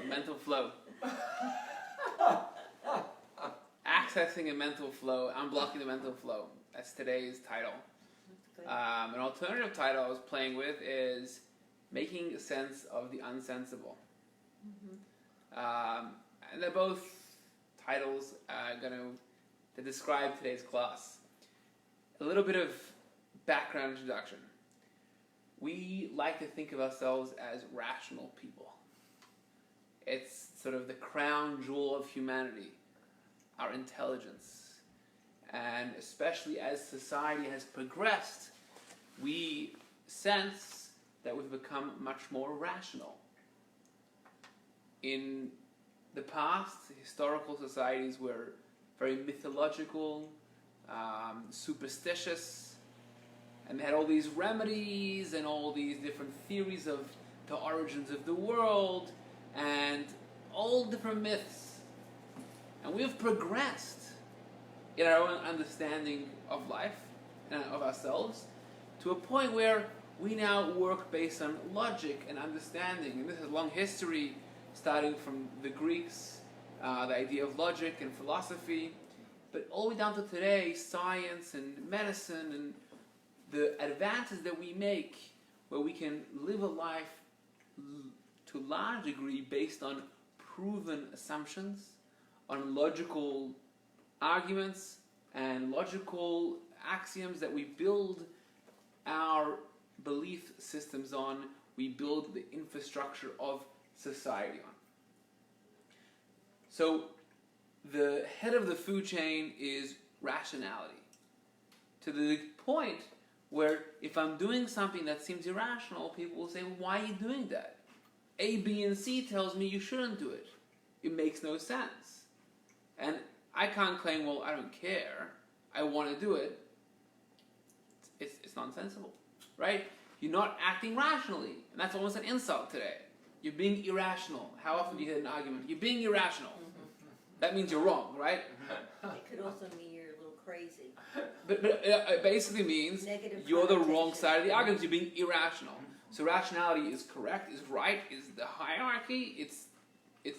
mental flow. Accessing a mental flow, unblocking the mental flow. That's today's title. An alternative title I was playing with is Making Sense of the Unsensible. And they're both titles going to describe today's class. A little bit of background introduction. We like to think of ourselves as rational people. It's sort of the crown jewel of humanity, our intelligence. And especially as society has progressed, we sense that we've become much more rational. In the past, historical societies were very mythological, superstitious, and they had all these remedies and all these different theories of the origins of the world and all different myths. And we've progressed in our own understanding of life and of ourselves to a point where we now work based on logic and understanding. And this has a long history, starting from the Greeks, the idea of logic and philosophy, but all the way down to today, science and medicine and the advances that we make where we can live a life to a large degree based on proven assumptions, on logical arguments and logical axioms that we build our belief systems on, we build the infrastructure of society on. So the head of the food chain is rationality, to the point where if I'm doing something that seems irrational, people will say, well, why are you doing that? A, B, and C tells me you shouldn't do it. It makes no sense. And I can't claim, well, I don't care, I want to do it. It's nonsensical, right? You're not acting rationally, and that's almost an insult today. You're being irrational. How often do you hear an argument? You're being irrational. That means you're wrong, right? It could also mean you're a little crazy. But it basically means you're the wrong side of the argument. You're being irrational. So rationality is correct, is right, is the hierarchy. It's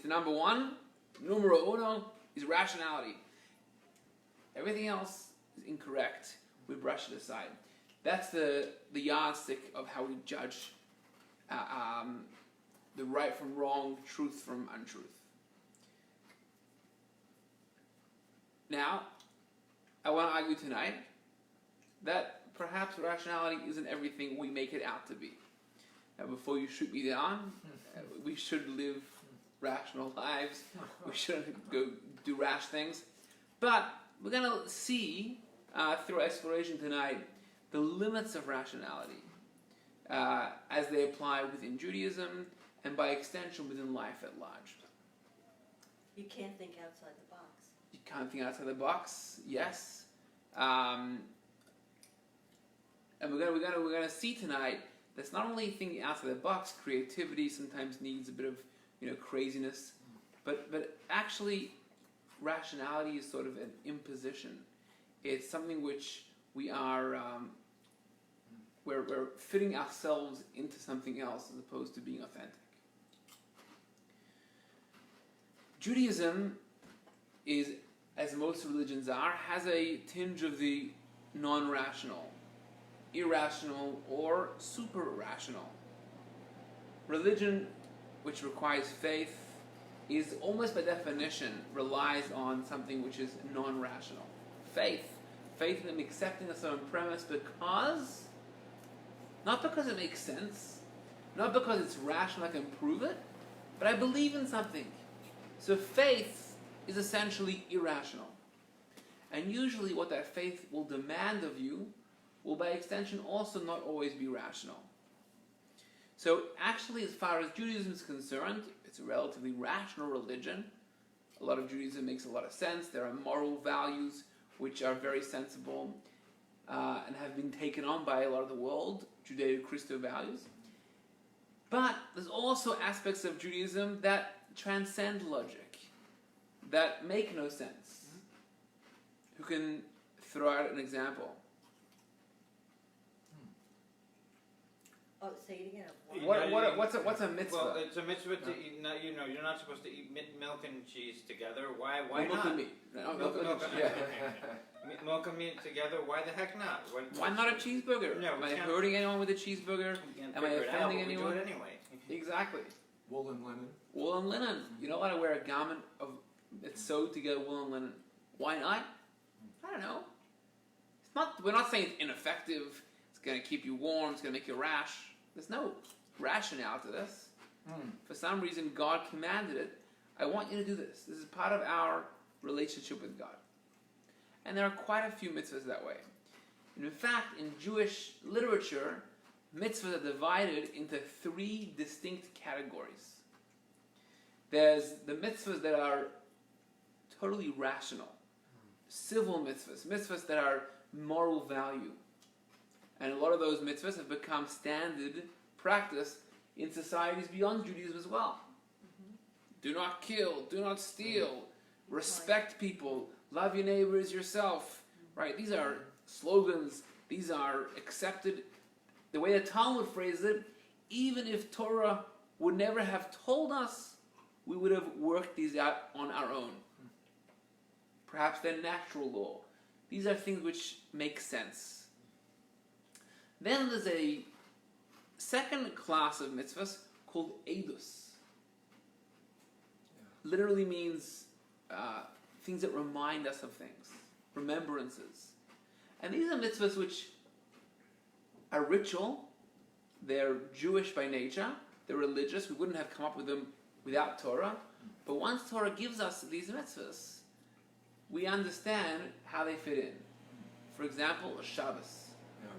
the number one. Numero uno is rationality. Everything else is incorrect. We brush it aside. That's the yardstick of how we judge the right from wrong, truth from untruth. Now, I want to argue tonight that perhaps rationality isn't everything we make it out to be. Now, before you shoot me down, we should live rational lives. We shouldn't go do rash things. But we're going to see through exploration tonight the limits of rationality as they apply within Judaism and by extension within life at large. You can't think outside the box. You can't think outside the box, yes. And we're gonna see tonight that's not only thinking outside the box. Creativity sometimes needs a bit of craziness, but actually rationality is sort of an imposition. It's something which we are we're fitting ourselves into something else as opposed to being authentic. Judaism is, as most religions are, has a tinge of the non-rational, irrational, or super-rational. Religion, which requires faith, is almost by definition relies on something which is non-rational. Faith in accepting a certain premise not because it makes sense, not because it's rational, I can prove it, but I believe in something. So faith is essentially irrational. And usually what that faith will demand of you will by extension also not always be rational. So actually, as far as Judaism is concerned, it's a relatively rational religion. A lot of Judaism makes a lot of sense. There are moral values which are very sensible and have been taken on by a lot of the world, Judeo-Christo values. But there's also aspects of Judaism that transcend logic, that make no sense. Who can throw out an example? Oh, say it again. What's a mitzvah? Well, it's a mitzvah to eat. No, you're not supposed to eat milk and cheese together. Why milk not? and meat. No, milk and cheese. Yeah. Milk and meat together. Why the heck not? Why not a cheeseburger? No, Am I hurting anyone with a cheeseburger? Am I offending anyone? We do it anyway. Exactly. Wool and linen. Wool and linen. You don't want to wear a garment that's sewed together wool and linen. Why not? I don't know. It's not. We're not saying it's ineffective. It's going to keep you warm. It's going to make you rash. There's no rationale to this. For some reason, God commanded it. I want you to do this. This is part of our relationship with God. And there are quite a few mitzvahs that way. And in fact, in Jewish literature, mitzvahs are divided into 3 distinct categories. There's the mitzvahs that are totally rational. Civil mitzvahs. Mitzvahs that are moral value. And a lot of those mitzvahs have become standard practice in societies beyond Judaism as well. Do not kill, do not steal, respect people, love your neighbor as yourself. Right? These are slogans, these are accepted. The way the Talmud phrases it, even if Torah would never have told us, we would have worked these out on our own. Perhaps they're natural law. These are things which make sense. Then there's a second class of mitzvahs called edus. Literally means things that remind us of things, remembrances. And these are mitzvahs which are ritual, they're Jewish by nature, they're religious, we wouldn't have come up with them without Torah. But once Torah gives us these mitzvahs, we understand how they fit in. For example, Shabbos.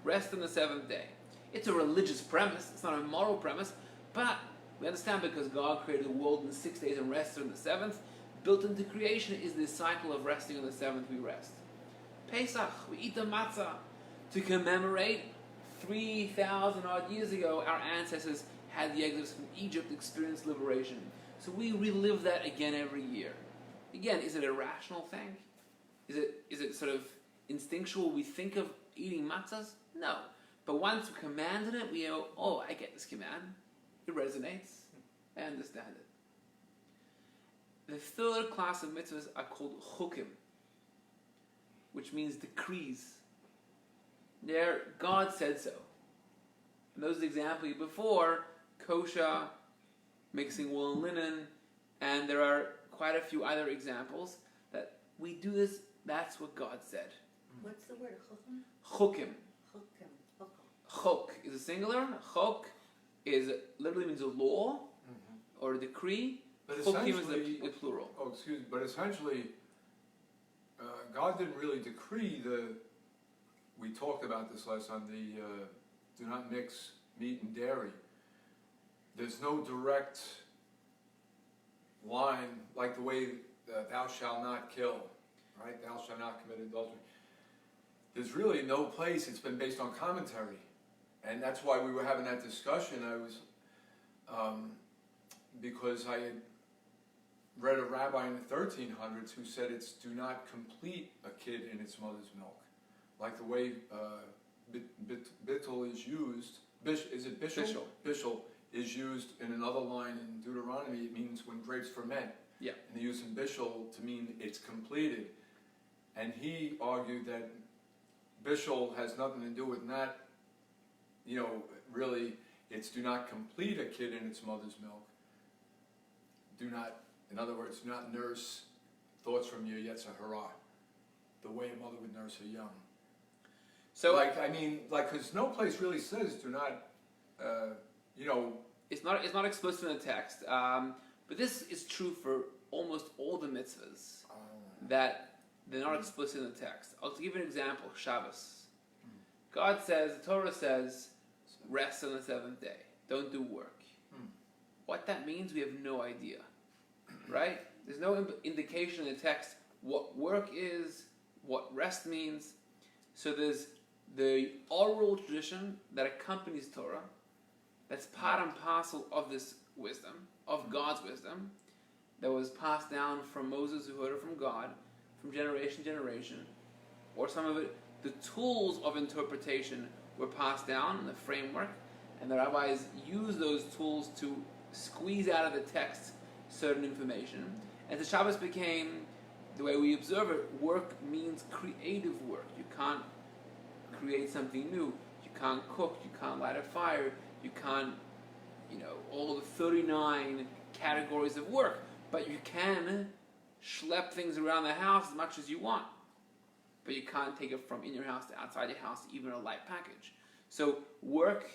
Rest on the 7th day. It's a religious premise, it's not a moral premise, but we understand because God created the world in 6 days and rested on the 7th. Built into creation is this cycle of resting on the 7th we rest. Pesach, we eat the matzah to commemorate 3,000 odd years ago our ancestors had the exodus from Egypt, experienced liberation. So we relive that again every year. Again, is it a rational thing? Is it sort of instinctual? We think of eating matzahs? No. But once we commanded it, we go, oh, I get this command. It resonates. I understand it. The third class of mitzvahs are called chukim, which means decrees. There, God said so. And those examples before, kosher, mixing wool and linen, and there are quite a few other examples that we do this, that's what God said. What's the word? Chukim? Chukim. Chukim. Chok is a singular. Chok is literally means a law or a decree. But Chukim is a plural. Oh, excuse me. But essentially, God didn't really decree we talked about this last time, do not mix meat and dairy. There's no direct line, like the way thou shalt not kill, right? Thou shalt not commit adultery. There's really no place. It's been based on commentary. And that's why we were having that discussion. I was, because I had read a rabbi in the 1300s who said it's do not complete a kid in its mother's milk. Like the way bittul is used, is it bishul? Bishul. Bishul is used in another line in Deuteronomy. It means when grapes ferment. Yeah. And they're using bishul to mean it's completed. And he argued that bishul has nothing to do with not, really, it's do not complete a kid in its mother's milk. Do not, in other words, do not nurse thoughts from your Yetzer Hara, the way a mother would nurse her young. So, because no place really says do not, it's not explicit in the text, but this is true for almost all the mitzvahs that they're not explicit in the text. I'll give you an example. Shabbos. God says, the Torah says, rest on the 7th day. Don't do work. What that means, we have no idea. Right? There's no indication in the text what work is, what rest means. So there's the oral tradition that accompanies Torah, that's part and parcel of this wisdom, of God's wisdom, that was passed down from Moses, who heard it from God, from generation to generation, or some of it, the tools of interpretation were passed down in the framework, And the rabbis use those tools to squeeze out of the text certain information. And the Shabbos became, the way we observe it, work means creative work. You can't create something new. You can't cook. You can't light a fire. You can't, all the 39 categories of work. But you can schlep things around the house as much as you want. But you can't take it from in your house to outside your house, even a light package. So work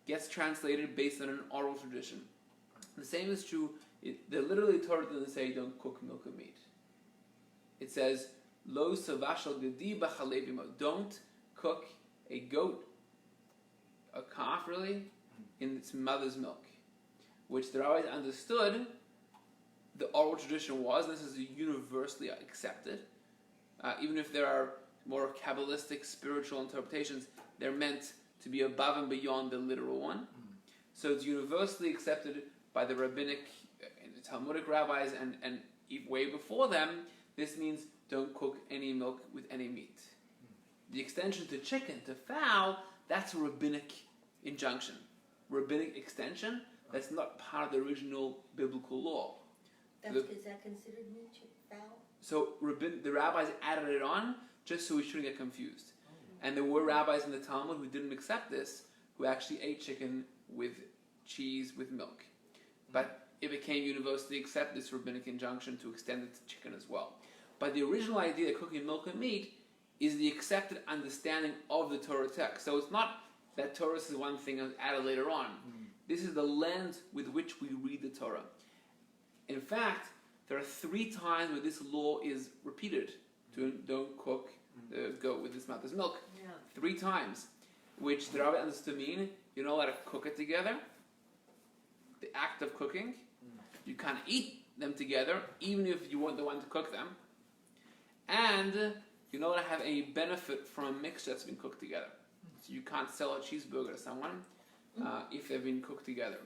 gets translated based on an oral tradition. The same is true. The literally Torah doesn't say don't cook milk or meat. It says lo savashal gedi b'chalevimo. Don't cook a goat, a calf really, in its mother's milk, which the rabbis understood. The oral tradition was, and this is universally accepted, even if there are more Kabbalistic spiritual interpretations, they're meant to be above and beyond the literal one. So it's universally accepted by the rabbinic and the Talmudic rabbis and way before them. This means don't cook any milk with any meat. The extension to chicken, to fowl, that's a rabbinic injunction. Rabbinic extension, that's not part of the original biblical law. Is that considered meat, fowl? So the rabbis added it on just so we shouldn't get confused. And there were rabbis in the Talmud who didn't accept this, who actually ate chicken with cheese with milk. But it became universally accepted, this rabbinic injunction, to extend it to chicken as well. But the original idea that cooking milk and meat is the accepted understanding of the Torah text. So it's not that Torah is one thing and added later on. This is the lens with which we read the Torah. In fact, there are 3 times where this law is repeated. Don't cook the goat with its mother's milk. Yeah. 3 times. Which the rabbi understood to mean you're not allowed to cook it together. The act of cooking. You can't eat them together, even if you weren't the one to cook them. And you're not allowed to have any benefit from a mixture that's been cooked together. So you can't sell a cheeseburger to someone if they've been cooked together.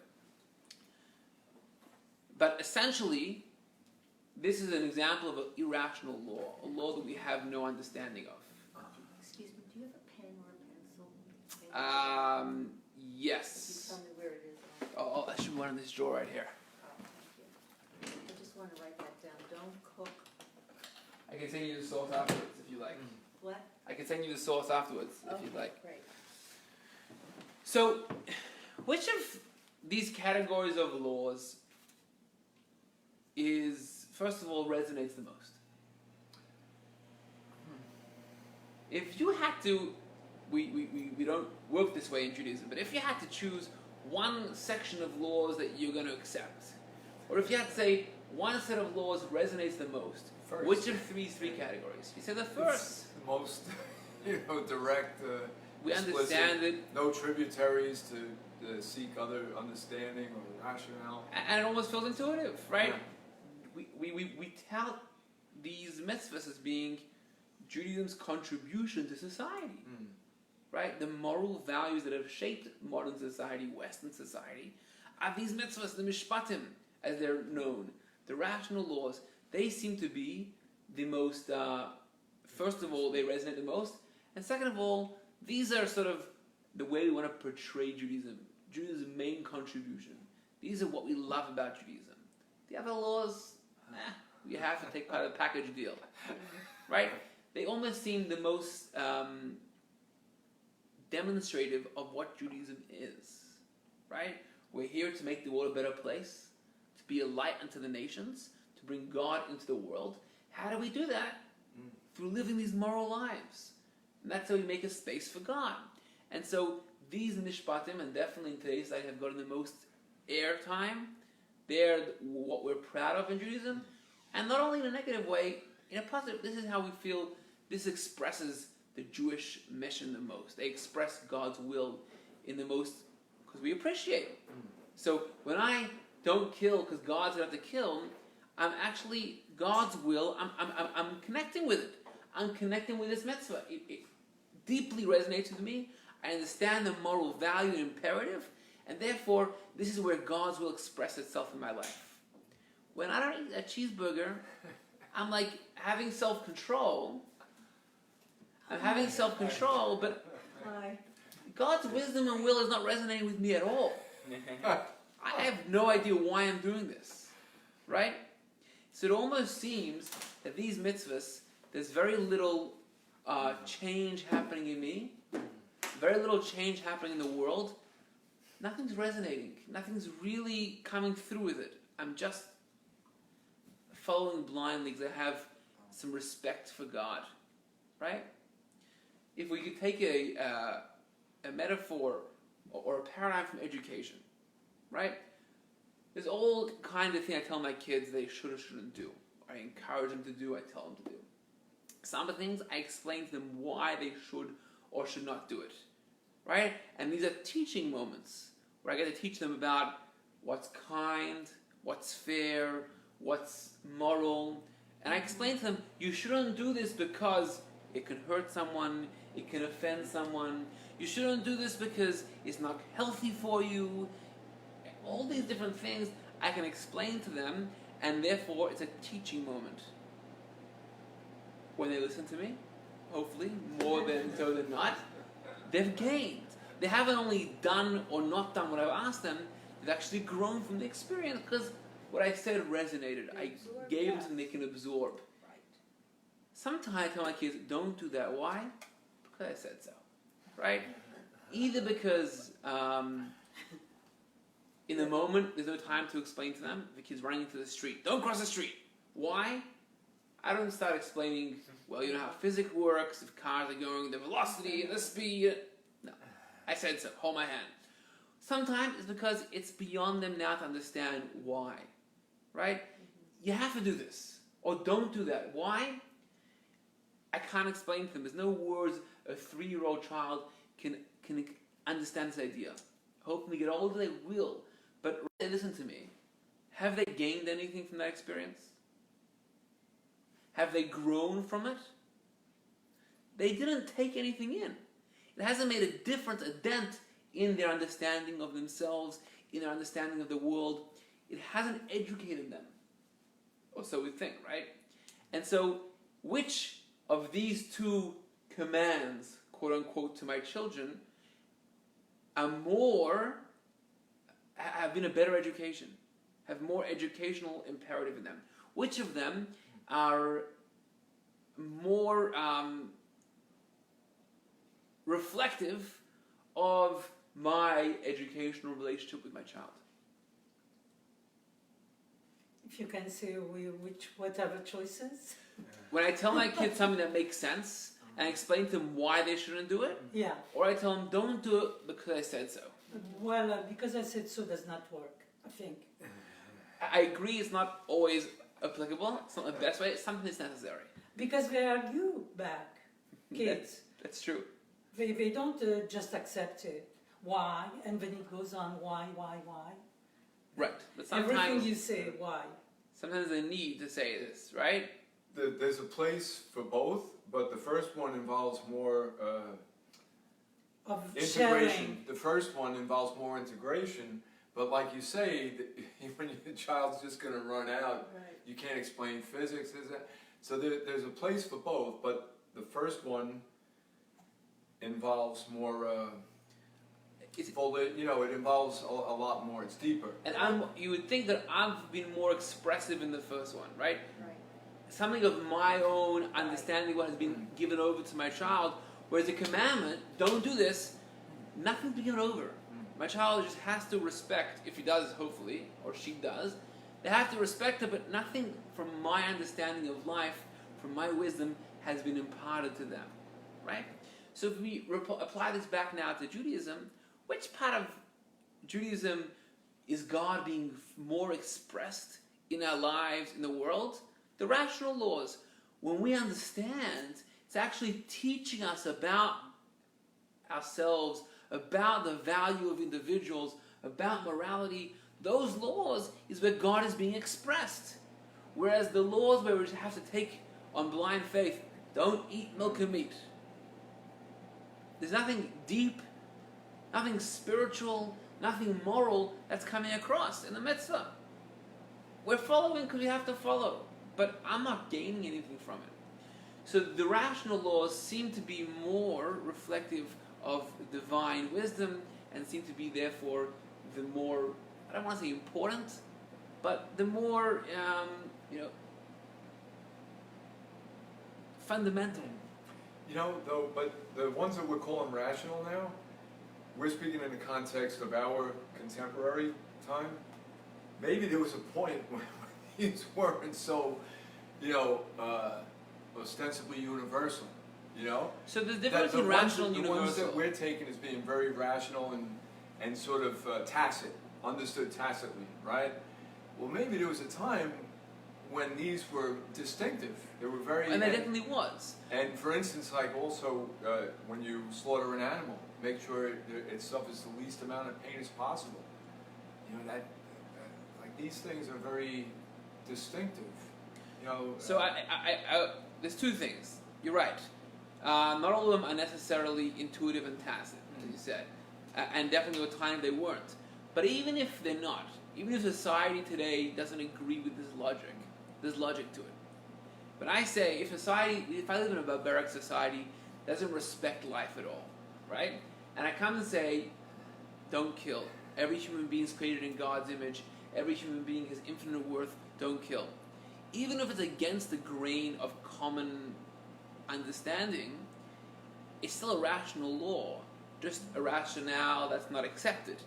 But essentially, this is an example of an irrational law, a law that we have no understanding of. Excuse me, do you have a pen or a pencil? Yes. Can you tell me where it is? Oh, I should have one in this drawer right here. I just want to write that down. Don't cook. I can send you the source afterwards if you like. What? I can send you the source afterwards if you'd like. Great. So, which of these categories of laws is, first of all, resonates the most? If you had to, we don't work this way in Judaism, but if you had to choose one section of laws that you're going to accept, or if you had to say one set of laws resonates the most, First. which of these 3 categories? You say the first. It's the most, direct, We explicit, understand it. no tributaries to seek other understanding or rationale. And it almost feels intuitive, right? Yeah. We tout these mitzvahs as being Judaism's contribution to society, right? The moral values that have shaped modern society, Western society, are these mitzvahs, the mishpatim, as they're known, the rational laws. They seem to be the most, first of all, they resonate the most, and second of all, these are sort of the way we want to portray Judaism, Judaism's main contribution. These are what we love about Judaism. The other laws, you have to take part of the package deal, right? They almost seem the most demonstrative of what Judaism is, right? We're here to make the world a better place, to be a light unto the nations, to bring God into the world. How do we do that? Through living these moral lives. And that's how we make a space for God. And so these mishpatim, and definitely in today's life, have gotten the most airtime. They're what we're proud of in Judaism. And not only in a negative way, in a positive, this is how we feel this expresses the Jewish mission the most. They express God's will in the most, because we appreciate it. So when I don't kill because God's going to have to kill, I'm actually God's will. I'm connecting with it. I'm connecting with this mitzvah. It deeply resonates with me. I understand the moral value and imperative, and therefore this is where God's will express itself in my life. When I don't eat a cheeseburger, I'm like having self-control. I'm having self-control, but Hi. God's wisdom and will is not resonating with me at all. I have no idea why I'm doing this. Right? So it almost seems that these mitzvahs, there's very little change happening in me, very little change happening in the world. Nothing's resonating. Nothing's really coming through with it. I'm just following blindly because I have some respect for God. Right? If we could take a metaphor or a paradigm from education, right? There's all kind of thing I tell my kids they should or shouldn't do. I encourage them to do, I tell them to do. Some of the things I explain to them why they should or should not do it, right? And these are teaching moments where I get to teach them about what's kind, what's fair, what's moral. And I explain to them, you shouldn't do this because it can hurt someone, it can offend someone. You shouldn't do this because it's not healthy for you. All these different things I can explain to them, and therefore it's a teaching moment. When they listen to me, hopefully, more than so than not, they've gained. They haven't only done or not done what I've asked them, they've actually grown from the experience because what I said resonated. I gave them something they can absorb. Sometimes I tell my kids, don't do that. Why? Because I said so. Right? Either because in the moment there's no time to explain to them. The kid's running into the street. Don't cross the street. Why? I don't start explaining, well, you know how physics works, if cars are going the velocity and the speed. No. I said so. Hold my hand. Sometimes it's because it's beyond them now to understand why. Right? You have to do this. Or don't do that. Why? I can't explain to them. There's no words a 3-year-old child can understand this idea. Hopefully get older, they will. But they listen to me. Have they gained anything from that experience? Have they grown from it? They didn't take anything in. It hasn't made a difference, a dent in their understanding of themselves, in their understanding of the world. It hasn't educated them. Or so we think, right? And so, which of these two commands, quote unquote, to my children, have been a better education, have more educational imperative in them? Which of them are more reflective of my educational relationship with my child? If you can say what are the choices? When I tell my kids something that makes sense and explain to them why they shouldn't do it, Yeah. or I tell them don't do it because I said so. Well, because I said so does not work, I think. I agree it's not always applicable, it's not the best way, it's something that's necessary. Because they argue back, kids. That's true. They don't just accept it. Why? And then it goes on, why? Right, but sometimes Everything you say, why? sometimes they need to say this, right? There's a place for both, but the first one involves more Of integration. sharing. The first one involves more integration, but like you say, when the child's just going to run out, Right. you can't explain physics. So there's a place for both, but the first one involves more. It involves a lot more. It's deeper. And you would think that I've been more expressive in the first one, right? Right. Something of my own understanding what has been given over to my child, whereas the commandment, don't do this, nothing's been given over. My child just has to respect, if he does, hopefully, or she does, they have to respect it, but nothing from my understanding of life, from my wisdom, has been imparted to them, right? So if we apply this back now to Judaism, which part of Judaism is God being more expressed in our lives, in the world? The rational laws. When we understand, it's actually teaching us about ourselves, about the value of individuals, about morality. Those laws is where God is being expressed. Whereas the laws where we have to take on blind faith, don't eat milk and meat. There's nothing deep, nothing spiritual, nothing moral that's coming across in the mitzvah. We're following because we have to follow, but I'm not gaining anything from it. So the rational laws seem to be more reflective of divine wisdom and seem to be therefore the more, I don't want to say important, but the more, fundamental. Though, but the ones that we're calling rational now, we're speaking in the context of our contemporary time. Maybe there was a point when these weren't so, ostensibly universal. So the difference between rational and the universal. ones that we're taking as being very rational and sort of tacit, understood tacitly, right? Well, maybe there was a time when these were distinctive. They were very... And there definitely was. And for instance, like also when you slaughter an animal, make sure it suffers the least amount of pain as possible. Like these things are very distinctive. So there's two things. You're right. Not all of them are necessarily intuitive and tacit, as you said. And definitely at time they weren't. But even if they're not, even if society today doesn't agree with this logic, there's logic to it. But I say, if I live in a barbaric society, doesn't respect life at all, right? And I come and say, don't kill. Every human being is created in God's image. Every human being has infinite worth. Don't kill. Even if it's against the grain of common understanding, it's still a rational law. Just a rationale that's not accepted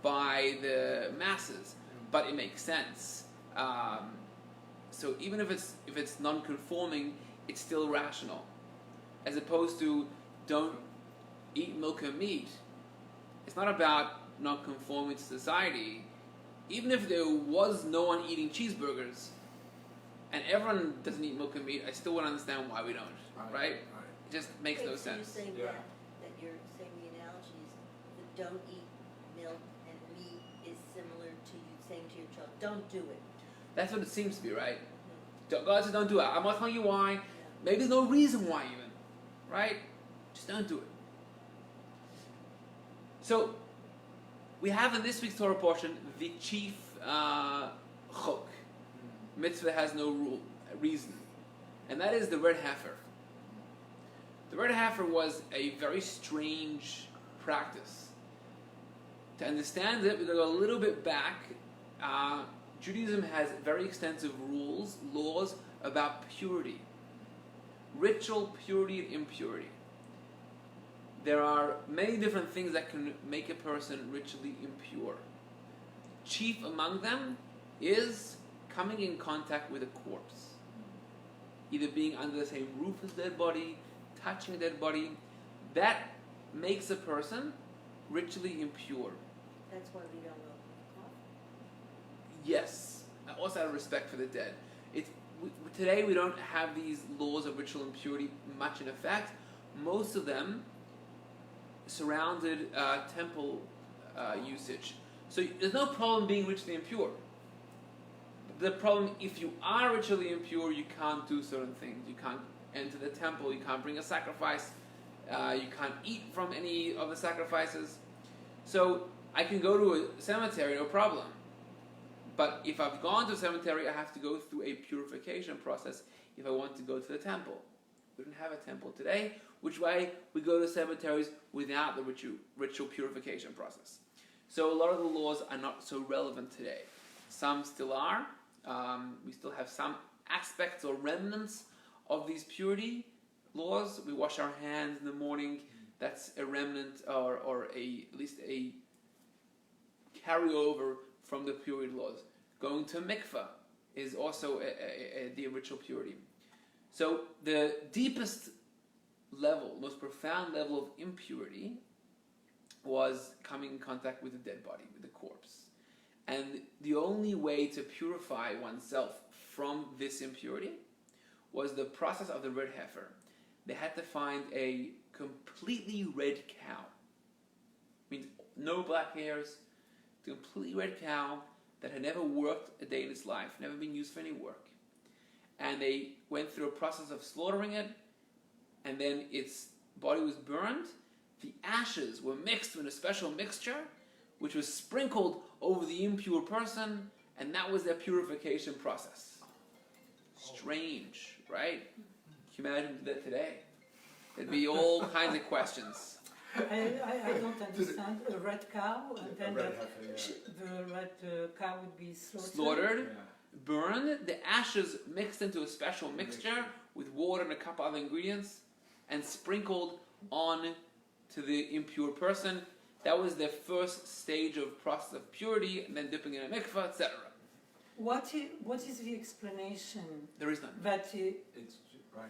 by the masses, but it makes sense. So even if it's non-conforming, it's still rational. As opposed to don't eat milk and meat. It's not about not conforming to society. Even if there was no one eating cheeseburgers, and everyone doesn't eat milk and meat, I still wouldn't understand why we don't. Right? It just makes no sense. So you're saying that you're saying the analogy is that don't eat milk and meat is similar to you saying to your child, don't do it. That's what it seems to be, right? God says don't do it. I'm not telling you why. Maybe there's no reason why even. Right? Just don't do it. So, we have in this week's Torah portion the chief chok. Mitzvah has no reason. And that is the red heifer. The red heifer was a very strange practice. To understand it, we're going to go a little bit back. Judaism has very extensive rules, laws about purity. Ritual purity and impurity. There are many different things that can make a person ritually impure. Chief among them is coming in contact with a corpse. Either being under the same roof as a dead body, touching a dead body. That makes a person ritually impure. That's why we don't open coffee. Yes, also out of respect for the dead. Today we don't have these laws of ritual impurity much in effect. Most of them surrounded temple usage. So there's no problem being ritually impure. The problem, if you are ritually impure, you can't do certain things. You can't enter the temple, you can't bring a sacrifice, you can't eat from any of the sacrifices. So I can go to a cemetery, no problem. But if I've gone to a cemetery, I have to go through a purification process if I want to go to the temple. We don't have a temple today, which is why we go to cemeteries without the ritual purification process. So a lot of the laws are not so relevant today. Some still are. We still have some aspects or remnants of these purity laws. We wash our hands in the morning. That's a remnant or at least a carryover from the purity laws. Going to mikveh is also the ritual purity. So the deepest level, most profound level of impurity was coming in contact with the dead body, with the corpse. And the only way to purify oneself from this impurity was the process of the red heifer. They had to find a completely red cow. Means no black hairs, completely red cow that had never worked a day in its life, never been used for any work. And they went through a process of slaughtering it, and then its body was burned. The ashes were mixed with a special mixture, which was sprinkled over the impure person, and that was their purification process. Strange, right? Can you imagine that today? There'd be all kinds of questions. I don't understand. A red cow, and A then red heifer, the red cow would be slaughtered. Slaughtered, yeah. burned, the ashes mixed into a special mixture with water and a couple other ingredients, and sprinkled on to the impure person. That was the first stage of process of purity, and then dipping in a mikvah, etc. What is the explanation There is none. that It's right.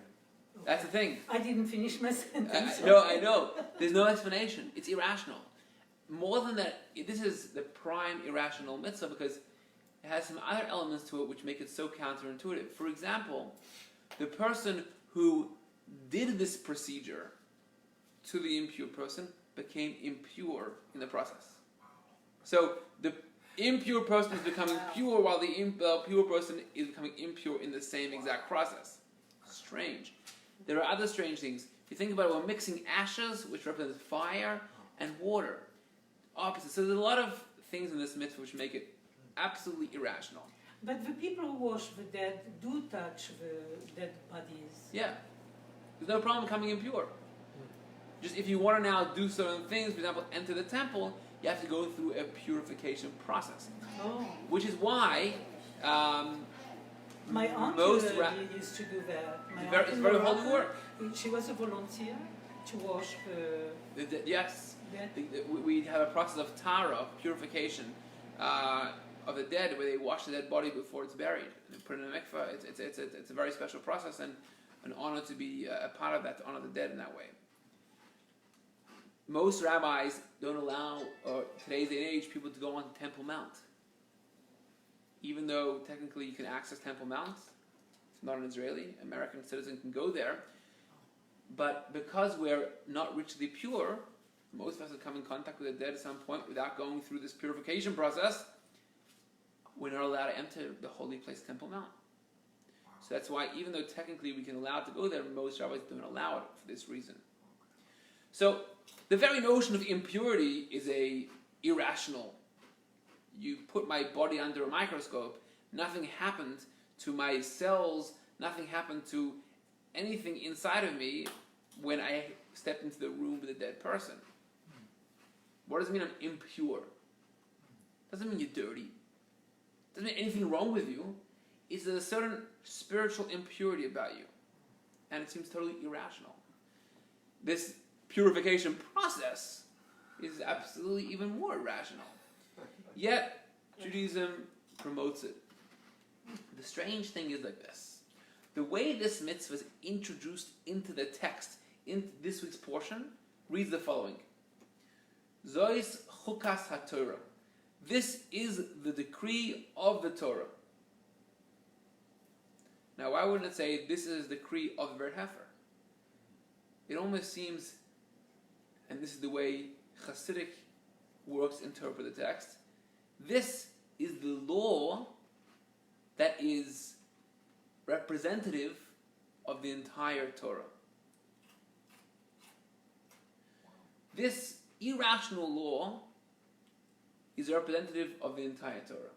That's the thing. I didn't finish my sentence. No, I know. There's no explanation. It's irrational. More than that, this is the prime irrational mitzvah because it has some other elements to it which make it so counterintuitive. For example, the person who did this procedure to the impure person became impure in the process. So the impure person is becoming pure while the pure person is becoming impure in the same exact process. Strange. There are other strange things. If you think about it, we're mixing ashes, which represents fire, and water. Opposite. So there's a lot of things in this mitzvah which make it absolutely irrational. But the people who wash the dead do touch the dead bodies. Yeah. There's no problem becoming impure. Just if you want to now do certain things, for example, enter the temple, you have to go through a purification process. Oh. Which is why My aunt most used to do that. My aunt it's in very Morocco, holy work. She was a volunteer to wash the Yes. dead. We have a process of Torah, purification of the dead, where they wash the dead body before it's buried. And they put it in a mikvah. It's a very special process and an honor to be a part of that, to honor the dead in that way. Most rabbis don't allow, today's day and age, people to go on Temple Mount. Even though technically you can access Temple Mount, it's not an Israeli, American citizen can go there. But because we're not ritually pure, most of us have come in contact with the dead at some point without going through this purification process, we're not allowed to enter the holy place Temple Mount. So that's why even though technically we can allow it to go there, most rabbis don't allow it for this reason. So the very notion of impurity is irrational. You put my body under a microscope, nothing happened to my cells, nothing happened to anything inside of me when I stepped into the room with a dead person. What does it mean I'm impure? Doesn't mean you're dirty. Doesn't mean anything wrong with you. It's a certain spiritual impurity about you. And it seems totally irrational. This purification process is absolutely even more irrational. Yet, Judaism promotes it. The strange thing is like this. The way this mitzvah is introduced into the text, in this week's portion, reads the following. Zois Chukat HaTorah. This is the decree of the Torah. Now, why wouldn't it say this is the decree of the Red Heifer? It almost seems, and this is the way Hasidic works to interpret the text, this is the law that is representative of the entire Torah. This irrational law is representative of the entire Torah,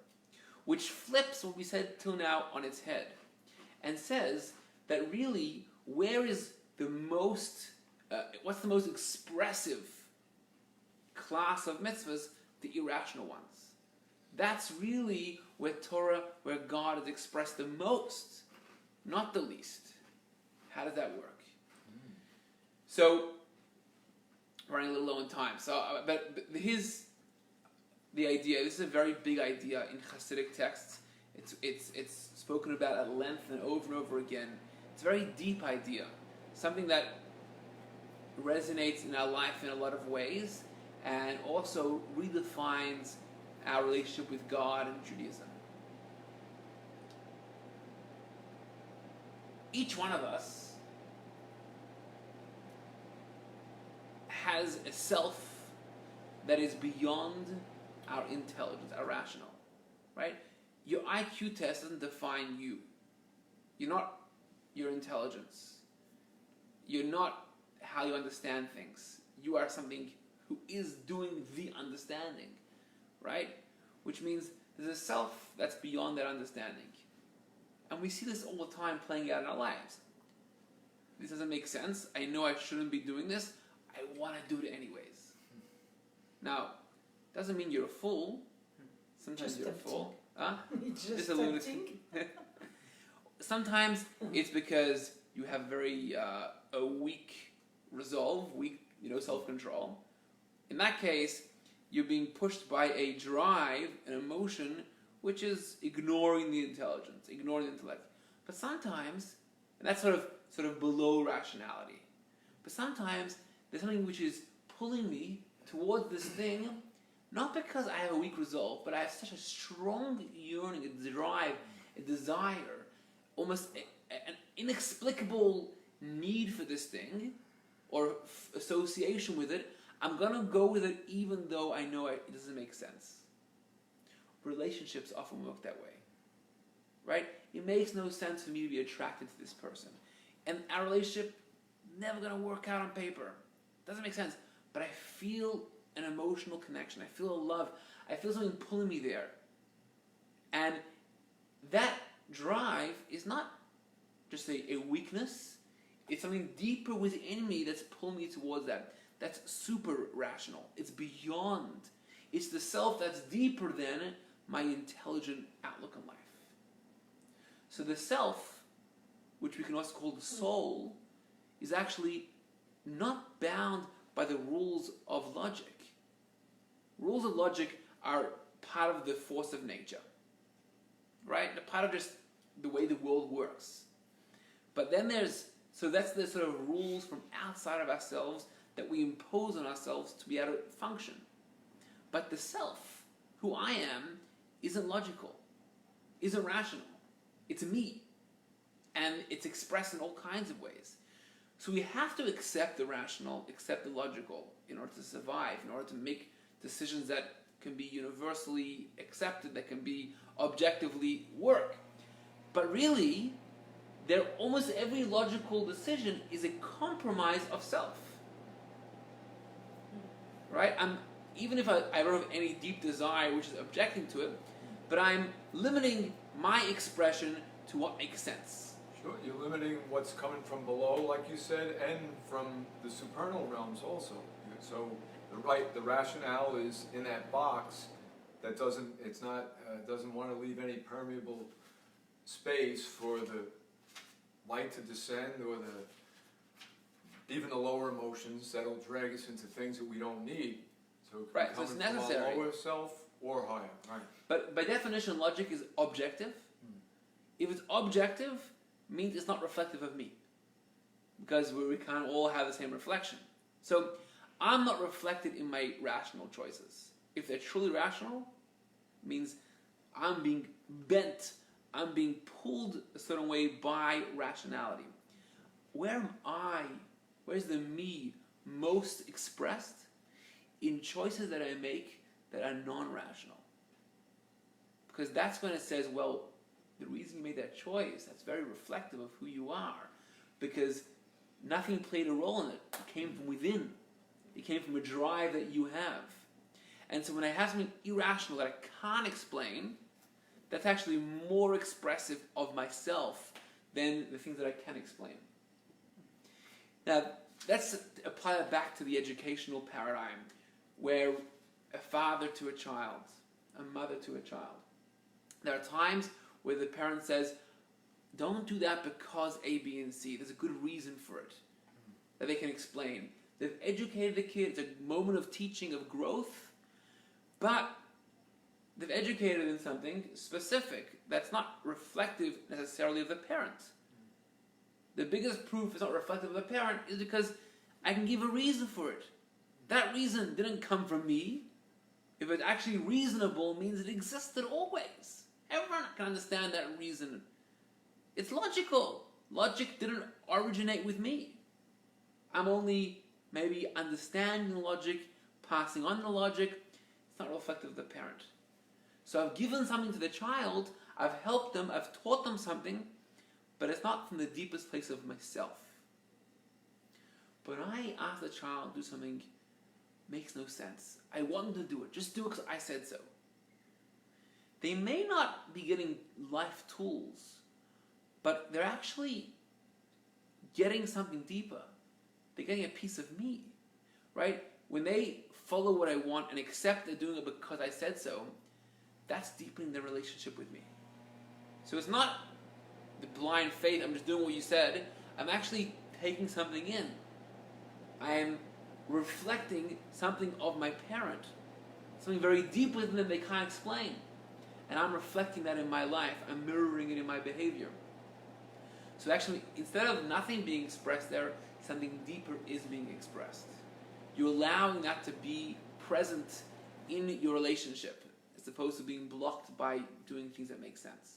which flips what we said till now on its head and says that really, where is the most, what's the most expressive class of mitzvahs? The irrational ones. That's really where God is expressed the most, not the least. How does that work? So, running a little low on time. So, but here's the idea. This is a very big idea in Hasidic texts. It's spoken about at length and over again. It's a very deep idea, something that resonates in our life in a lot of ways, and also redefines our relationship with God and Judaism. Each one of us has a self that is beyond our intelligence, our rational, right? Your IQ test doesn't define you. You're not your intelligence. You're not how you understand things. You are something who is doing the understanding, right? Which means there's a self that's beyond that understanding. And we see this all the time playing out in our lives. This doesn't make sense. I know I shouldn't be doing this. I want to do it anyways. Now, doesn't mean you're a fool. Sometimes Just you're tempting. a fool. Huh? It's Just just a lunatic. tempting. Sometimes it's because you have very a weak resolve, weak self-control. In that case, you're being pushed by a drive, an emotion, which is ignoring the intelligence, ignoring the intellect. But sometimes, and that's sort of below rationality. But sometimes there's something which is pulling me towards this thing, not because I have a weak resolve, but I have such a strong yearning, a drive, a desire, almost an inexplicable need for this thing, or association with it. I'm going to go with it even though I know it doesn't make sense. Relationships often work that way. Right? It makes no sense for me to be attracted to this person. And our relationship never going to work out on paper. Doesn't make sense. But I feel an emotional connection. I feel a love. I feel something pulling me there. And that drive is not just a weakness. It's something deeper within me that's pulling me towards that. That's super rational. It's beyond. It's the self that's deeper than my intelligent outlook on life. So the self, which we can also call the soul, is actually not bound by the rules of logic. Rules of logic are part of the force of nature. Right? They're part of just the way the world works. But then that's the sort of rules from outside of ourselves that we impose on ourselves to be able to function. But the self, who I am, isn't logical, isn't rational. It's me. And it's expressed in all kinds of ways. So we have to accept the rational, accept the logical in order to survive, in order to make decisions that can be universally accepted, that can be objectively work. But really, almost every logical decision is a compromise of self. Right? Even if I don't have any deep desire which is objecting to it, but I'm limiting my expression to what makes sense. Sure, you're limiting what's coming from below, like you said, and from the supernal realms also. So the rationale is in that box that doesn't want to leave any permeable space for the light to descend, or even the lower emotions that'll drag us into things that we don't need. So it can come it's from necessary. our lower self or higher. Right. But by definition, logic is objective. If it's objective, means it's not reflective of me. Because we can't all have the same reflection. So I'm not reflected in my rational choices. If they're truly rational, means I'm being bent, I'm being pulled a certain way by rationality. Where am I? Where's the me most expressed? In choices that I make that are non-rational. Because that's when it says, well, the reason you made that choice, that's very reflective of who you are. Because nothing played a role in it. It came from within. It came from a drive that you have. And so when I have something irrational that I can't explain, that's actually more expressive of myself than the things that I can explain. Now, let's apply that back to the educational paradigm, where a father to a child, a mother to a child. There are times where the parent says, don't do that because A, B, and C. There's a good reason for it that they can explain. They've educated the kid. It's a moment of teaching, of growth, but they've educated in something specific that's not reflective necessarily of the parent. The biggest proof it's not reflective of the parent is because I can give a reason for it. That reason didn't come from me. If it's actually reasonable, it means it existed always. Everyone can understand that reason. It's logical. Logic didn't originate with me. I'm only maybe understanding the logic, passing on the logic. It's not reflective of the parent. So I've given something to the child, I've helped them, I've taught them something, but it's not from the deepest place of myself. But I ask the child to do something makes no sense. I want them to do it. Just do it because I said so. They may not be getting life tools, but they're actually getting something deeper. They're getting a piece of me. right? When they follow what I want and accept they're doing it because I said so, that's deepening their relationship with me. So it's not the blind faith, I'm just doing what you said. I'm actually taking something in. I am reflecting something of my parent, something very deep within them they can't explain. And I'm reflecting that in my life. I'm mirroring it in my behavior. So actually, instead of nothing being expressed there, something deeper is being expressed. You're allowing that to be present in your relationship, as opposed to being blocked by doing things that make sense.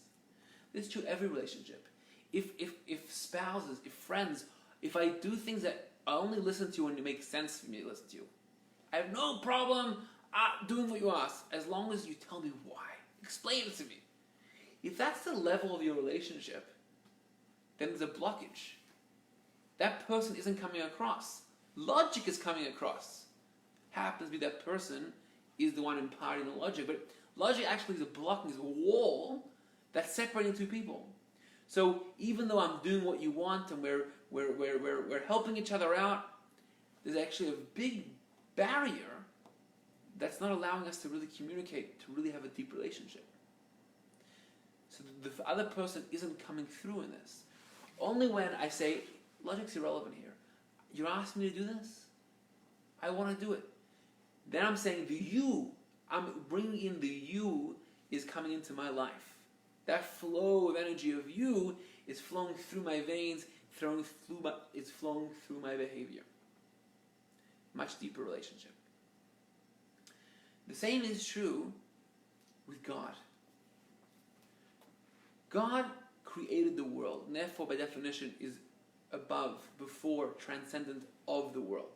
This is true every relationship. If spouses, if friends, if I do things that I only listen to when it makes sense for me to listen to you, I have no problem doing what you ask, as long as you tell me why. Explain it to me. If that's the level of your relationship, then there's a blockage. That person isn't coming across. Logic is coming across. Happens to be that person is the one imparting the logic, but logic actually is a blocking, is a wall that's separating two people. So even though I'm doing what you want and we're helping each other out, there's actually a big barrier that's not allowing us to really communicate, to really have a deep relationship. So the other person isn't coming through in this. Only when I say, logic's irrelevant here. You're asking me to do this? I want to do it. Then I'm saying the you, I'm bringing in the you is coming into my life. That flow of energy of you is flowing through my veins, it's flowing through my behavior. Much deeper relationship. The same is true with God. God created the world, and therefore, by definition, is above, before, transcendent of the world.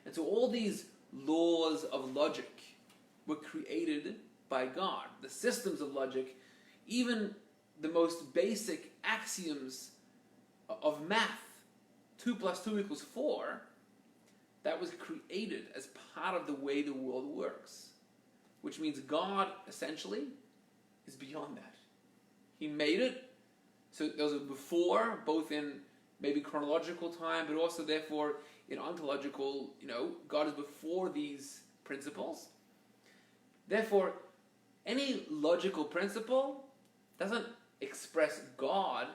And so all these laws of logic were created by God. The systems of logic, even the most basic axioms of math, 2 + 2 = 4, that was created as part of the way the world works. Which means God, essentially, is beyond that. He made it, so those are before, both in maybe chronological time, but also, therefore, in ontological, God is before these principles. Therefore, any logical principle doesn't express God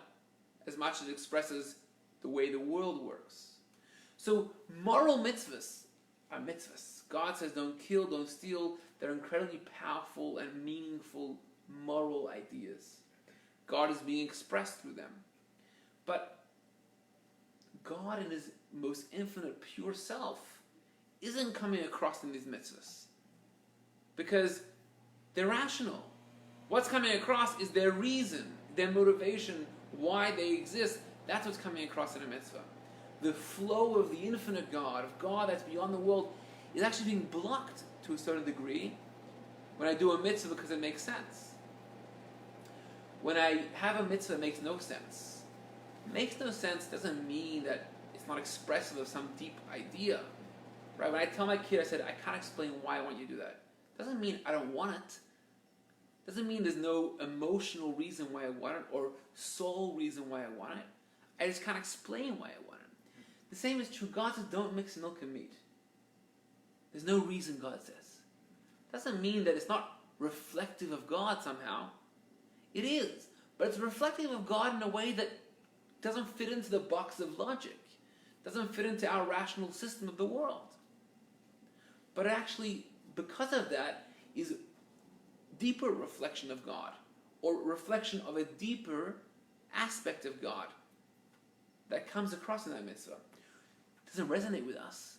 as much as it expresses the way the world works. So, moral mitzvahs are mitzvahs. God says don't kill, don't steal. They're incredibly powerful and meaningful moral ideas. God is being expressed through them. But God in His most infinite pure self isn't coming across in these mitzvahs. Because they're rational. What's coming across is their reason, their motivation, why they exist. That's what's coming across in a mitzvah. The flow of the infinite God, of God that's beyond the world, is actually being blocked to a certain degree when I do a mitzvah because it makes sense. When I have a mitzvah that makes no sense, makes no sense doesn't mean that it's not expressive of some deep idea. Right? When I tell my kid, I said, I can't explain why I want you to do that. Doesn't mean I don't want it. Doesn't mean there's no emotional reason why I want it or soul reason why I want it. I just can't explain why I want it. The same is true. God says don't mix milk and meat. There's no reason God says. Doesn't mean that it's not reflective of God somehow. It is. But it's reflective of God in a way that doesn't fit into the box of logic. Doesn't fit into our rational system of the world. But actually, because of that, is deeper reflection of God, or reflection of a deeper aspect of God that comes across in that mitzvah. It doesn't resonate with us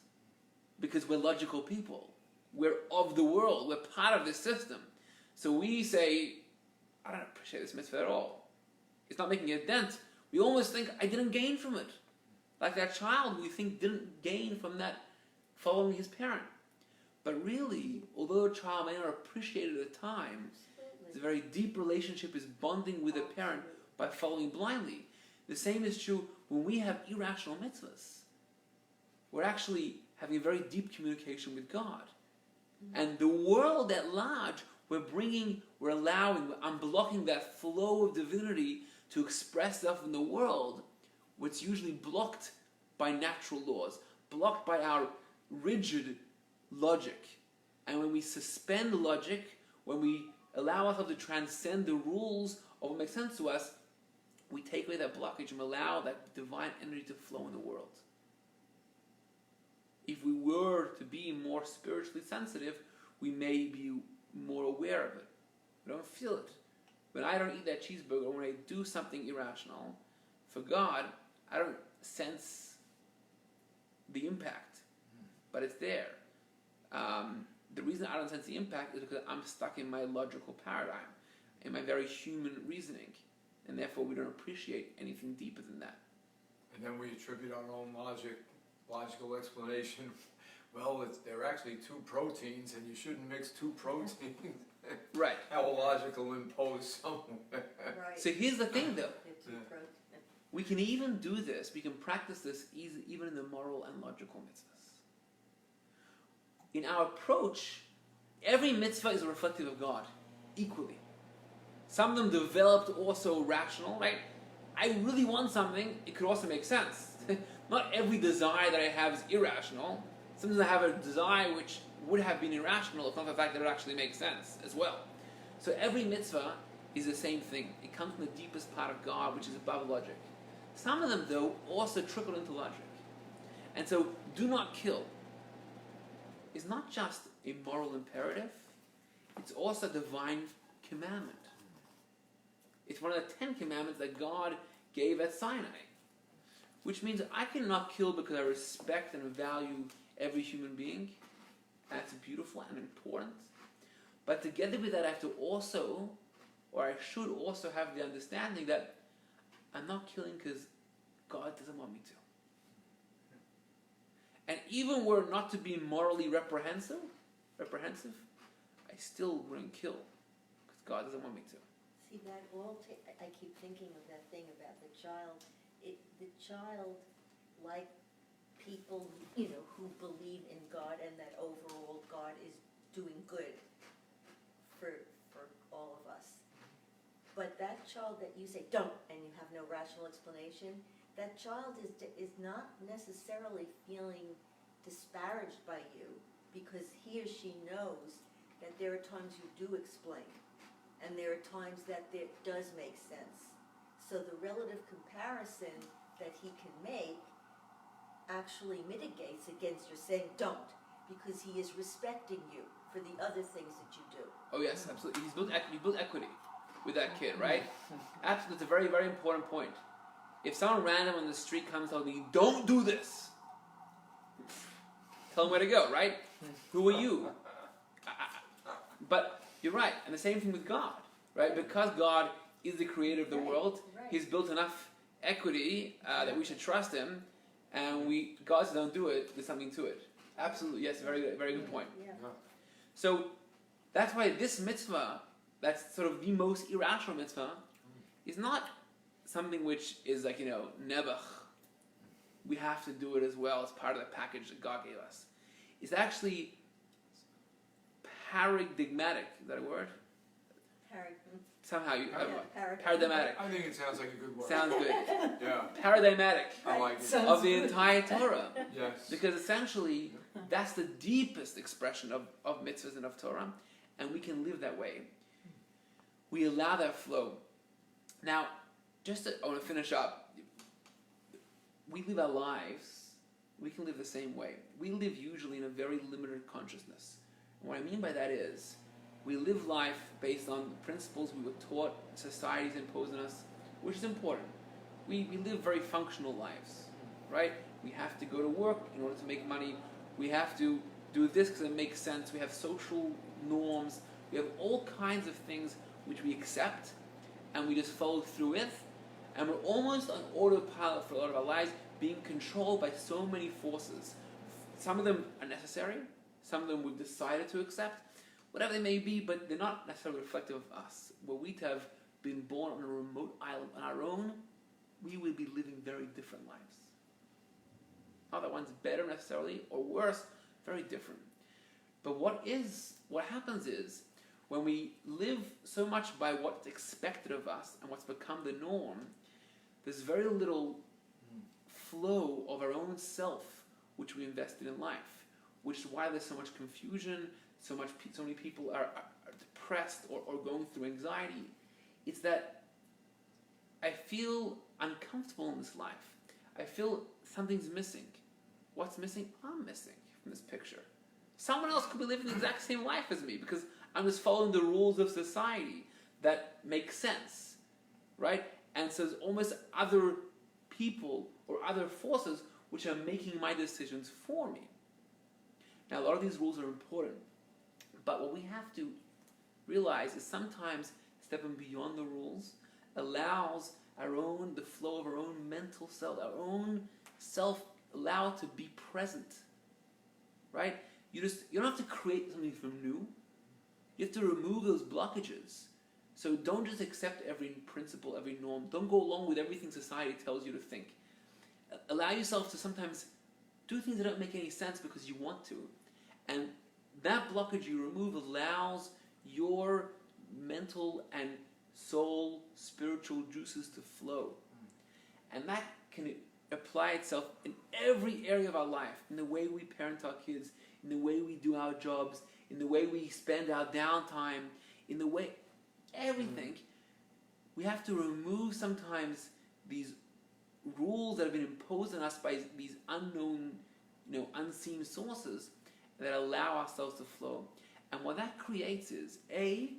because we're logical people. We're of the world. We're part of this system. So we say, I don't appreciate this mitzvah at all. It's not making a dent. We almost think, I didn't gain from it. Like that child we think didn't gain from that following his parent. But really, although a child may not appreciate it at the time, it's a very deep relationship, is bonding with a parent by following blindly. The same is true when we have irrational mitzvahs. We're actually having a very deep communication with God. And the world at large, we're allowing, unblocking that flow of divinity to express stuff in the world, what's usually blocked by natural laws, blocked by our rigid logic. And when we suspend logic, when we allow ourselves to transcend the rules of what makes sense to us, we take away that blockage and allow that divine energy to flow in the world. If we were to be more spiritually sensitive, we may be more aware of it. We don't feel it. When I don't eat that cheeseburger, when I do something irrational, for God, I don't sense the impact, but it's there. The reason I don't sense the impact is because I'm stuck in my logical paradigm, in my very human reasoning, and therefore we don't appreciate anything deeper than that. And then we attribute our own logical explanation. Well, they're actually two proteins, and you shouldn't mix two proteins. Right. How logical impose somewhere. Right. So here's the thing, though. It's a pro- We can even do this, we can practice this even in the moral and logical mitzvahs. In our approach, every mitzvah is reflective of God, equally. Some of them developed also rational, right? I really want something, it could also make sense. Not every desire that I have is irrational. Sometimes I have a desire which would have been irrational if not the fact that it actually makes sense as well. So every mitzvah is the same thing. It comes from the deepest part of God, which is above logic. Some of them, though, also trickle into logic. And so, do not kill is not just a moral imperative, it's also a divine commandment. It's one of the 10 commandments that God gave at Sinai. Which means I cannot kill because I respect and value every human being. That's beautiful and important. But together with that, I have to also, or I should also have the understanding that I'm not killing because God doesn't want me to. And even were it not to be morally reprehensible, I still wouldn't kill because God doesn't want me to. See, that all, I keep thinking of that thing about the child. The child, like people, who believe in God and that overall God is doing good for all of us. But that child that you say, don't, and you have no rational explanation, that child is not necessarily feeling disparaged by you because he or she knows that there are times you do explain and there are times that it does make sense. So the relative comparison that he can make actually mitigates against your saying don't, because he is respecting you for the other things that you do. Oh yes, absolutely. He built equity with that kid, right? Absolutely, it's a very, very important point. If someone random on the street comes telling me, don't do this, tell them where to go, right? Who are you? But you're right, and the same thing with God, right? Because God is the creator of the world, He's built enough equity that we should trust Him, and God says don't do it, there's something to it. Absolutely, yes, very good point. Yeah. So that's why this mitzvah, that's sort of the most irrational mitzvah, is not something which is like, nebuch. We have to do it as well as part of the package that God gave us. It's actually paradigmatic. Is that a word? Somehow you paradigmatic. I think it sounds like a good word. Sounds good. Yeah, Paradigmatic I like it. Sounds of the good. entire Torah. Yes. Because essentially, that's the deepest expression of mitzvahs and of Torah, and we can live that way. We allow that flow. Now, I want to finish up. We live our lives, we can live the same way. We live usually in a very limited consciousness. And what I mean by that is, we live life based on the principles we were taught, societies impose on us, which is important. We live very functional lives, right? We have to go to work in order to make money. We have to do this because it makes sense. We have social norms. We have all kinds of things which we accept, and we just follow through with. And we're almost on autopilot for a lot of our lives, being controlled by so many forces. Some of them are necessary. Some of them we've decided to accept. Whatever they may be, but they're not necessarily reflective of us. Were we to have been born on a remote island on our own, we would be living very different lives. Not that one's better necessarily, or worse, very different. But what happens is, when we live so much by what's expected of us and what's become the norm, there's very little flow of our own self which we invested in life. which is why there's so much confusion, so many people are depressed or going through anxiety. It's that I feel uncomfortable in this life. I feel something's missing. What's missing? I'm missing from this picture. Someone else could be living the exact same life as me because I'm just following the rules of society that make sense, right? And so there's almost other people or other forces which are making my decisions for me. Now, a lot of these rules are important, but what we have to realize is sometimes stepping beyond the rules allows the flow of our own mental self, our own self, allow it to be present, right? You don't have to create something from new. You have to remove those blockages. So don't just accept every principle, every norm. Don't go along with everything society tells you to think. Allow yourself to sometimes do things that don't make any sense because you want to. And that blockage you remove allows your mental and soul, spiritual juices to flow. And that can apply itself in every area of our life, in the way we parent our kids, in the way we do our jobs, in the way we spend our downtime, in the way everything. We have to remove sometimes these rules that have been imposed on us by these unknown, unseen sources that allow ourselves to flow. And what that creates is, A,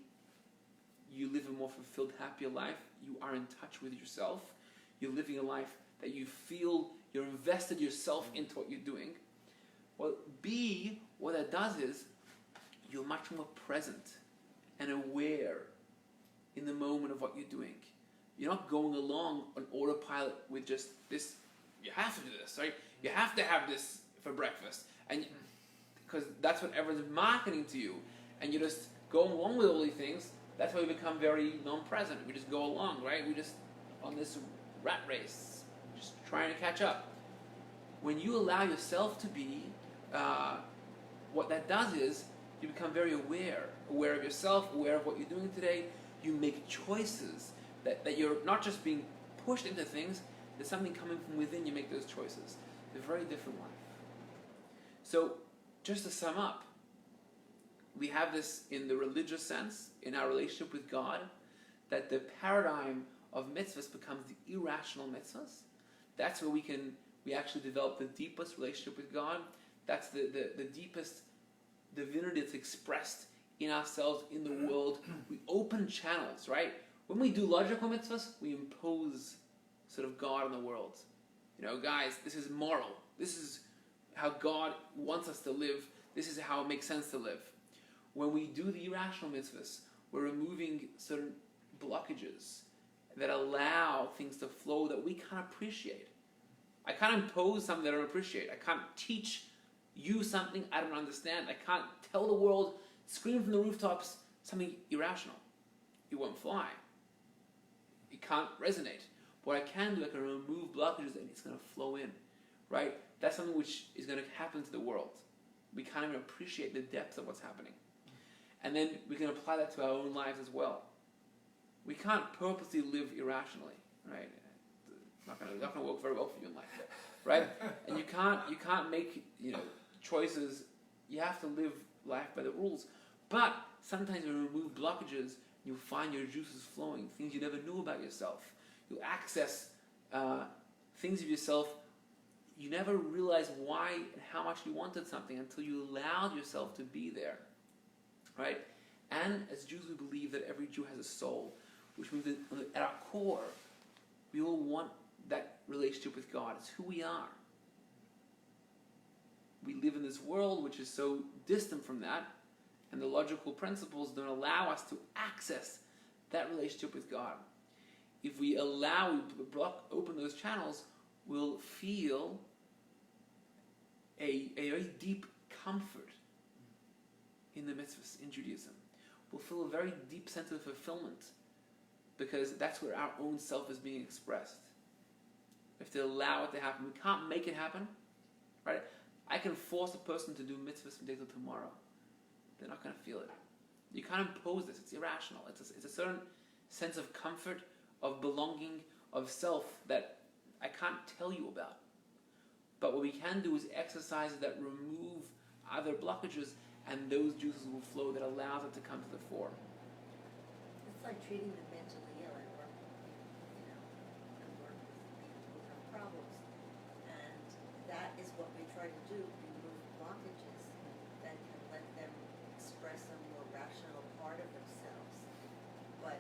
you live a more fulfilled, happier life. You are in touch with yourself. You're living a life that you feel you're invested yourself into what you're doing. Well, B, what that does is you're much more present and aware in the moment of what you're doing. You're not going along on autopilot with just this, you have to do this, right? You have to have this for breakfast. And because that's what everyone's marketing to you. And you're just going along with all these things. That's why we become very non-present. We just go along, right? We just on this rat race, just trying to catch up. When you allow yourself to be, what that does is you become very aware of yourself, aware of what you're doing today. You make choices that you're not just being pushed into things. There's something coming from within. You make those choices. It's a very different life. So, just to sum up, we have this in the religious sense, in our relationship with God, that the paradigm of mitzvahs becomes the irrational mitzvahs. That's where we actually develop the deepest relationship with God. That's the deepest divinity that's expressed in ourselves, in the world. We open channels, right? When we do logical mitzvahs, we impose sort of God on the world. Guys, this is moral. This is how God wants us to live. This is how it makes sense to live. When we do the irrational mitzvahs, we're removing certain blockages that allow things to flow that we can't appreciate. I can't impose something that I don't appreciate. I can't teach you something I don't understand. I can't tell the world, scream from the rooftops, something irrational. It won't fly. It can't resonate. What I can do, I can remove blockages and it's going to flow in, right? That's something which is going to happen to the world. We can't even appreciate the depth of what's happening. And then we can apply that to our own lives as well. We can't purposely live irrationally, right? It's not going to work very well for you in life, right? And you can't make choices. You have to live life by the rules. But sometimes when you remove blockages, you'll find your juices flowing, things you never knew about yourself. You'll access things of yourself you never realized why and how much you wanted something until you allowed yourself to be there, right? And as Jews, we believe that every Jew has a soul, which means that at our core, we all want that relationship with God. It's who we are. We live in this world which is so distant from that, and the logical principles don't allow us to access that relationship with God. If we open those channels, we'll feel a very deep comfort in the mitzvahs, in Judaism. We'll feel a very deep sense of fulfillment because that's where our own self is being expressed. We have to allow it to happen. We can't make it happen, right? I can force a person to do mitzvahs from today till tomorrow. They're not going to feel it. You can't impose this. It's irrational. It's a certain sense of comfort, of belonging, of self that I can't tell you about. But what we can do is exercises that remove other blockages, and those juices will flow that allows it to come to the fore. It's like treating the mentally ill. I work with people, I work with people who have problems. And that is what we try to do, remove blockages that can let them express a more rational part of themselves. But,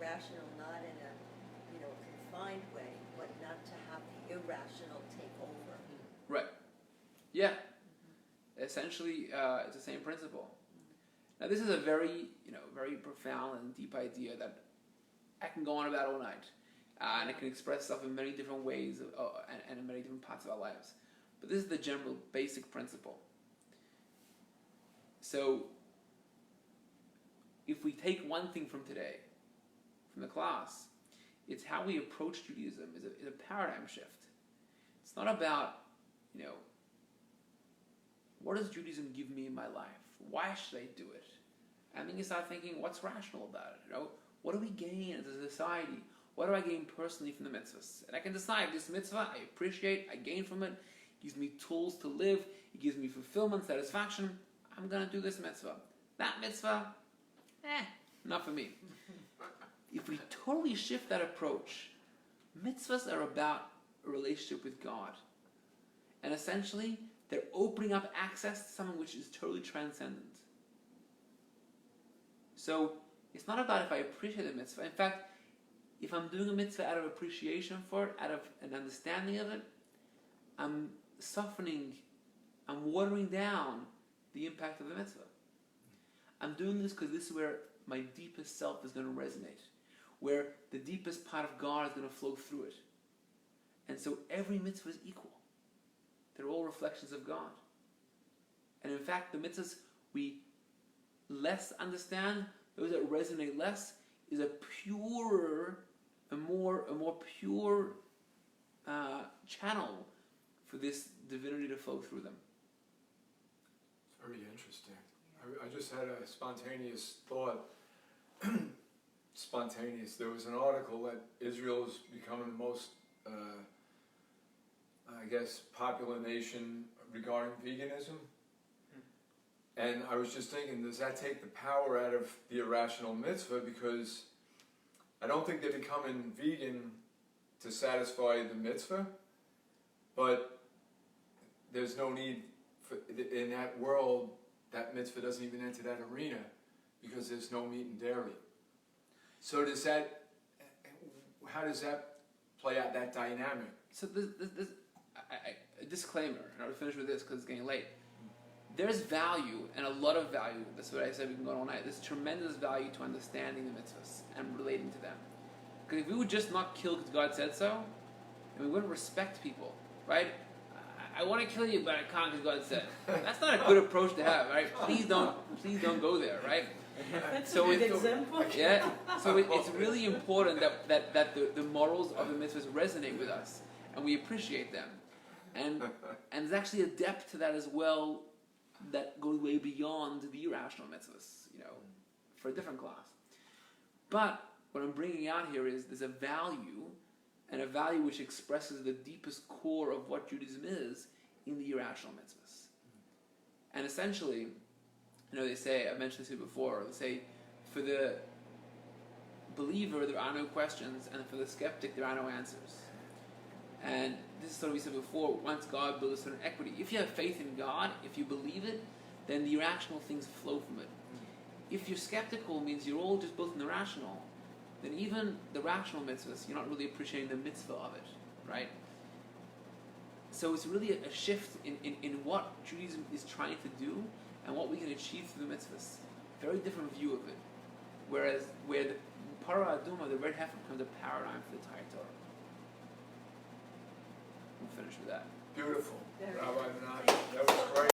rational not in a, confined way, but not to have the irrational take over. Right. Yeah. Essentially, it's the same principle. Now, this is a very, very profound and deep idea that I can go on about all night, and it can express itself in many different ways and in many different parts of our lives. But this is the general, basic principle. So, if we take one thing from today, from the class, it's how we approach Judaism is a paradigm shift. It's not about, what does Judaism give me in my life? Why should I do it? And then you start thinking, what's rational about it? What do we gain as a society? What do I gain personally from the mitzvahs? And I can decide this mitzvah, I appreciate, I gain from it, it gives me tools to live, it gives me fulfillment, satisfaction. I'm going to do this mitzvah. That mitzvah, not for me. If we totally shift that approach, mitzvahs are about a relationship with God. And essentially, they're opening up access to something which is totally transcendent. So, it's not about if I appreciate the mitzvah. In fact, if I'm doing a mitzvah out of appreciation for it, out of an understanding of it, I'm softening, I'm watering down the impact of the mitzvah. I'm doing this because this is where my deepest self is going to resonate, where the deepest part of God is going to flow through it. And so every mitzvah is equal. They're all reflections of God. And in fact, the mitzvahs we less understand, those that resonate less, is a purer, a more pure channel for this divinity to flow through them. It's very interesting. I just had a spontaneous thought. Spontaneous. There was an article that Israel is becoming the most, popular nation regarding veganism. And I was just thinking, does that take the power out of the irrational mitzvah? Because I don't think they're becoming vegan to satisfy the mitzvah, but there's no need for, in that world, that mitzvah doesn't even enter that arena because there's no meat and dairy. So how does that play out, that dynamic? So this a disclaimer, and I'll finish with this because it's getting late. There's value, and a lot of value, that's what I said, we can go on all night. There's tremendous value to understanding the mitzvahs and relating to them. Because if we would just not kill because God said so, and we wouldn't respect people, right? I want to kill you, but I can't because God said. That's not a good approach to have, right? Please don't go there, right? That's So a good example. Yeah. So it's really important that the morals of the mitzvahs resonate with us, and we appreciate them. And there's actually a depth to that as well that goes way beyond the irrational mitzvahs, for a different class. But what I'm bringing out here is there's a value, and a value which expresses the deepest core of what Judaism is in the irrational mitzvahs. And essentially, they say, I mentioned this here before, they say, for the believer there are no questions, and for the skeptic there are no answers. And this is what we said before, once God builds a certain equity. If you have faith in God, if you believe it, then the irrational things flow from it. If you're skeptical, means you're all just both in the rational, then even the rational mitzvahs, you're not really appreciating the mitzvah of it, right? So it's really a shift in what Judaism is trying to do and what we can achieve through the mitzvahs. Very different view of it. Whereas where the Parah Aduma, the red heifer, becomes a paradigm for the entire Torah. We'll finish with that. Beautiful. Very Rabbi Menashe, that was great.